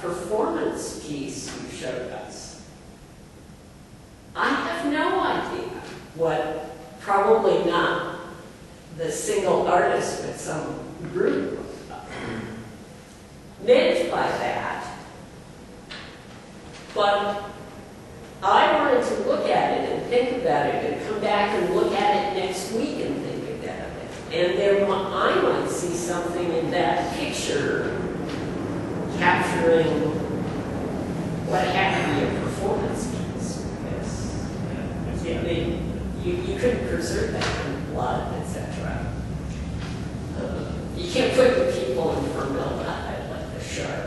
performance piece you showed us, I have no idea what, probably not the single artist, but some group meant by that. But I wanted to look at it and think about it and come back and look at it next week and think about it. And there, I might see something in that picture capturing what had to be a performance piece. Because you couldn't preserve that in blood, etc. You can't put the people in formaldehyde like the shark.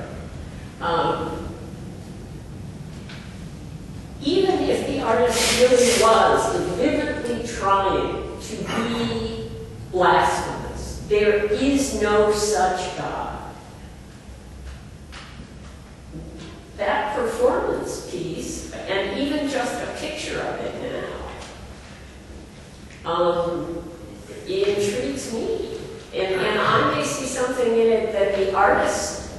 Even if the artist really was vividly trying to be blasphemous, there is no such God. That performance piece, and even just a picture of it now, it intrigues me. And I may see something in it that the artist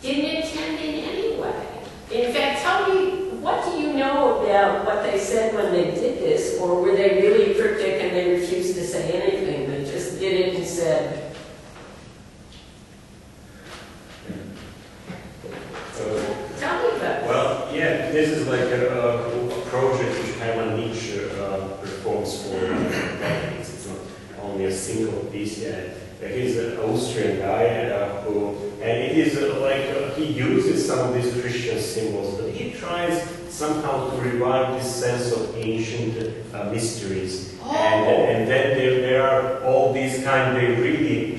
didn't intend in any way. In fact, tell me, what do you know about what they said when they did this, or were they really cryptic and they refused to say anything? They just did it and said, tell me about it. Well, yeah, this is like a project which Hermann Nietzsche performs for decades. It's not only a single piece yet. He's an Austrian guy and it is he uses some of these Christian symbols, but he tries somehow to revive this sense of ancient mysteries. Oh. And then there are all these they really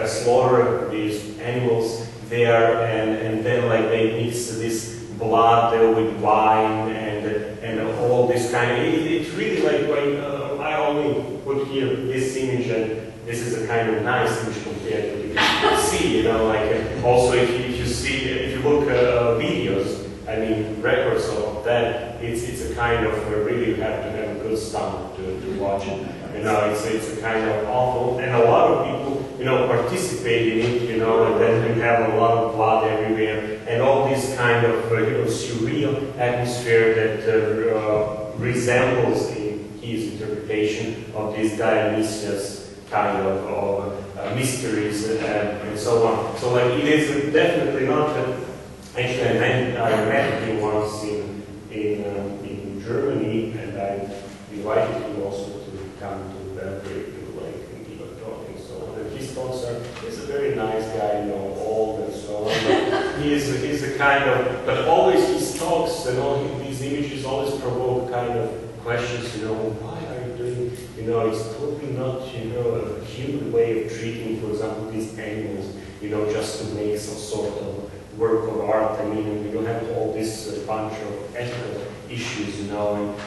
slaughter these animals there, and then they mix this blood with wine and all this it's really I only put here this image, and this is a kind of nice image compared to what you see, also if you look videos, records of that, it's a kind of really you have to have a good stomach to watch it. It's a kind of awful, and a lot of people, participate in it, and then you have a lot of blood everywhere, and all this kind of, surreal atmosphere that resembles in his interpretation of this Dionysius kind of mysteries and so on. So it is definitely not actually I met him once in Germany, and I invited him also to come to Belgrade to give a talk and so on. And his talks he's a very nice guy, old and so on. He's a kind of, but always his talks and all these images always provoke kind of questions, why are you doing, it's totally not, a human way of treating, for example, these animals, just to make some sort of work of art. You have all this bunch of ethical issues,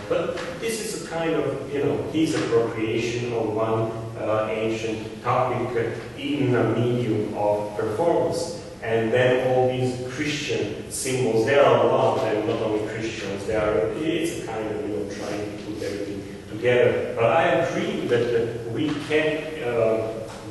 but this is a kind of, his appropriation of one ancient topic in a medium of performance. And then all these Christian symbols, there are a lot, and not only Christians, it's a kind of, trying to put everything together. But I agree that we can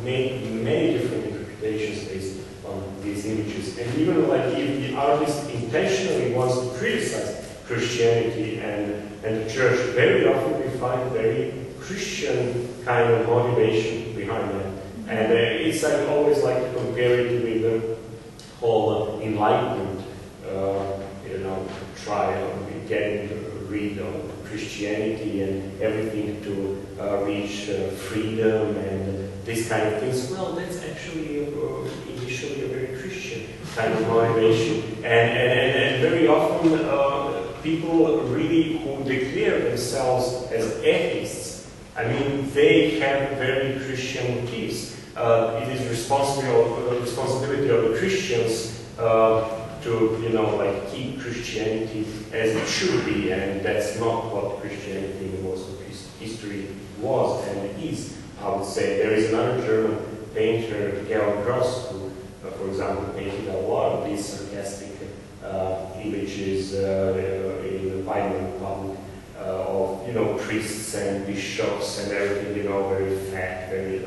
make many different interpretations based on these images. And even if the artist intentionally wants to criticize Christianity and the church, very often we find very Christian kind of motivation behind that. And I always like to compare it with the whole Enlightenment, trial, getting rid of Christianity and everything to reach freedom and this kind of things. Well, that's actually initially a very Christian kind of motivation. And very often people really who declare themselves as atheists, they have very Christian motives. It is responsibility of the Christians to keep Christianity as it should be, and that's not what Christianity in most of history was and is. I would say there is another German painter, Georg Gross, who, for example, painted a lot of these sarcastic images in the Weimar Republic of priests and bishops and everything, very fat, very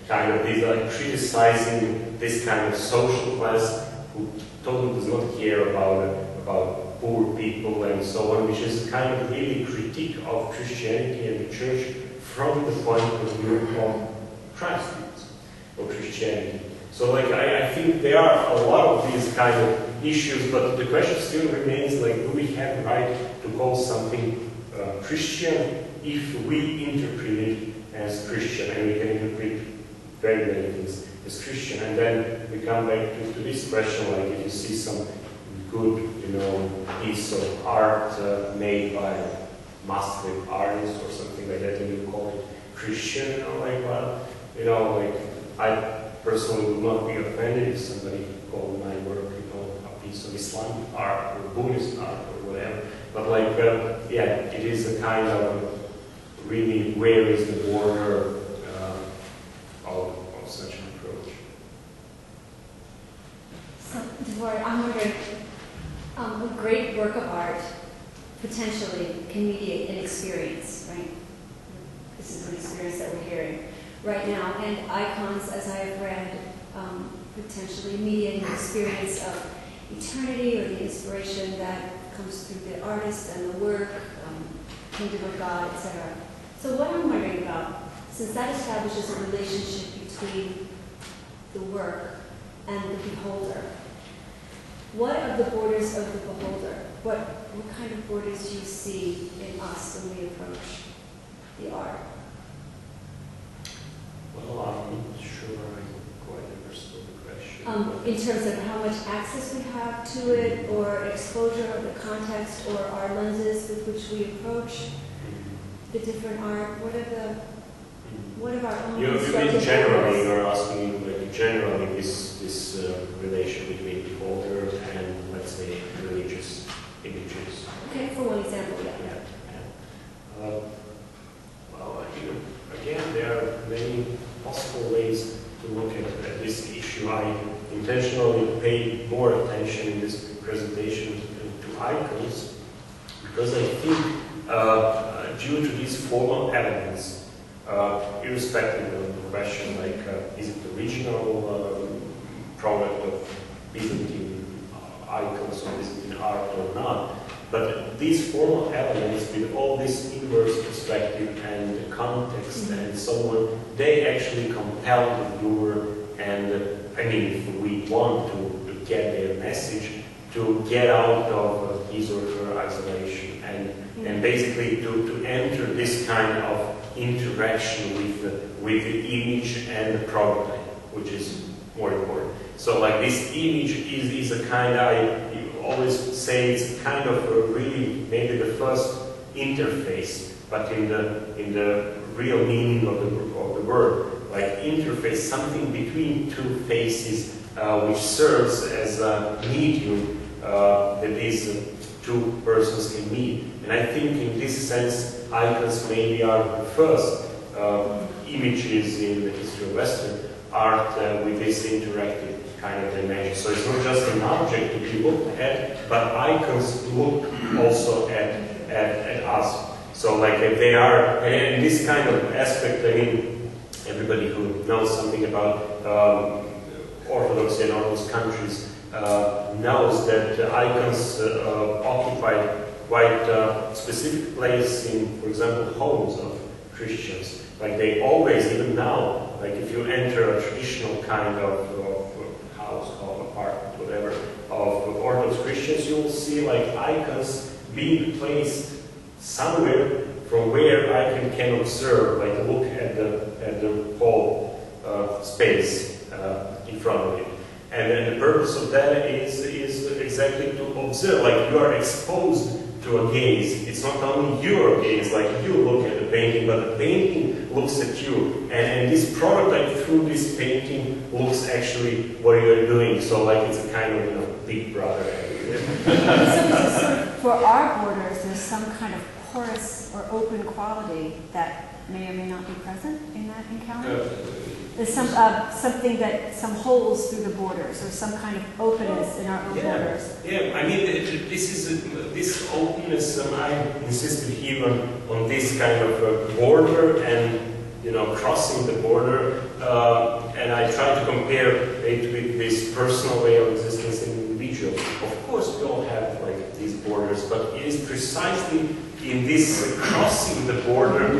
kind of these like criticizing this kind of social class who totally does not care about poor people and so on, which is a kind of really critique of Christianity and the church from the point of view of Christ or Christianity. So like I think there are a lot of these kind of issues, but the question still remains like, do we have the right to call something Christian if we interpret it as Christian, and we can interpret very many things as Christian. And then we come back to this question, like if you see some good, piece of art made by a Muslim artist or something like that, and you call it Christian, I personally would not be offended if somebody called my work, a piece of Islamic art or Buddhist art or whatever. But it is a kind of really, where is the border of such an approach? So, Davor, I'm wondering, a great work of art potentially can mediate an experience, right? This is an experience that we're hearing right now, and icons, as I have read, potentially mediate an experience of eternity or the inspiration that comes through the artist and the work, kingdom of God, etc. So what I'm wondering about, since that establishes a relationship between the work and the beholder, what of the borders of the beholder? What kind of borders do you see in us when we approach the art? Well, I'm not sure I quite understood the question. In terms of how much access we have to it, or exposure of the context, or our lenses with which we approach the different art, what of our own You mean constructive generally, borders? you're asking like generally this relation between beholder and, let's say, religious images. Okay, for one example, yeah. Well, again, there are many possible ways to look at this issue. I intentionally paid more attention in this presentation to icons because I think due to these formal elements, irrespective of the question, like is it the original product of Byzantine icons or Byzantine art or not, but these formal elements with all this inverse perspective and the context and so on, they actually compel the viewer, and if we want to get their message, to get out of his or her isolation and basically to enter this kind of interaction with the image and the prototype, which is more important. So like this image is a kind of, you always say it's kind of a really maybe the first interface, but in the real meaning of the word, like interface, something between two faces, which serves as a medium that these two persons can meet. And I think in this sense, icons maybe are the first images in the history of Western art with this interactive kind of dimension. So it's not just an object to be looked at, but icons look also at us. So like they are, and in this kind of aspect, everybody who knows something about Orthodox and Orthodox countries knows that icons occupy quite a specific place in, for example, homes of Christians. Like they always, even now, like if you enter a traditional kind of house, home, apartment, whatever, of Orthodox Christians, you will see like icons being placed somewhere from where I can observe, like look at the whole space in front of it. And then the purpose of that is exactly to observe, like you are exposed to a gaze. It's not only your gaze, like you look at the painting, but the painting looks at you. And this prototype through this painting looks actually what you're doing. So like it's a kind of big brother. So for our borders, there's some kind of porous or open quality that may or may not be present in that encounter? There's some some holes through the borders, or some kind of openness in our own borders. Yeah, this openness. I insisted here on this kind of border, and crossing the border and I try to compare it with this personal way of existence in individual. Of course, we all have like these borders, but it is precisely in this crossing the border